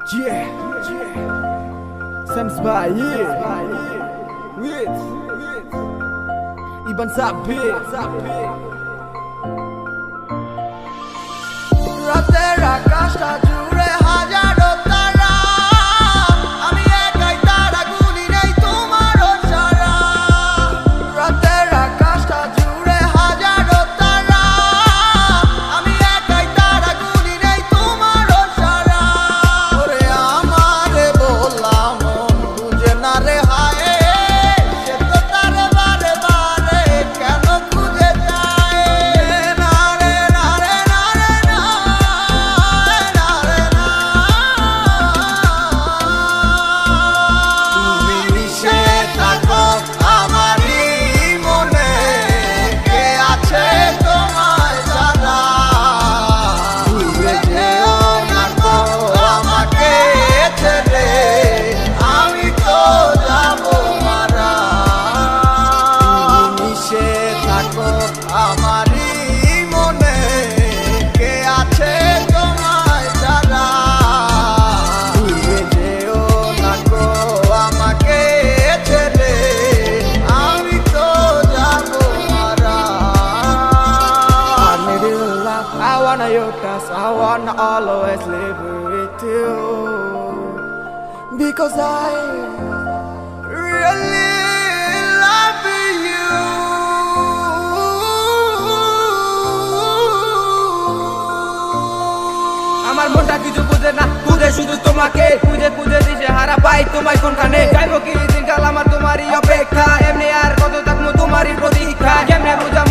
Yeah, Sams by with Iban Sabir রাতের আকাশটা জুড়ে হাজারো তারা আমি একাই তারা গুলি নেই তোমারও সারা রাতের আকাশটা জুড়ে হাজারো তারা আমি একাই তারা গুলি নেই তোমারও সারা ওরে আমারে বললাম মন বুঝে না রে হায় সে তো তারে বারে বারে কেন খুঁজে যায় না রে না রে না রে না তুমি মিশে থাকো আমারই মনে কে আছে তোমায় জানা ভুলে যেও না গো আমাকে ছেড়ে আমি তো যাবো মারা তুমি মিশে থাকো আমারই মনে কে আছে তোমায় জানা ভুলে যেও না গো আমাকে ছেড়ে আমি তো যাবো মারা I need your love, I wanna your touch, I wanna always live with you because I really love you. আমার মনটা কিছু বুঝে না খুঁজে শুধু তোমাকে খুঁজে খুঁজে দিশে হারা পাই তোমায় কোনখানে যাইবো কি দিনকাল আমার তোমারই অপেক্ষা এমনি আর কত থাকবো তোমারই প্রতীক্ষা কেমনে বুঝা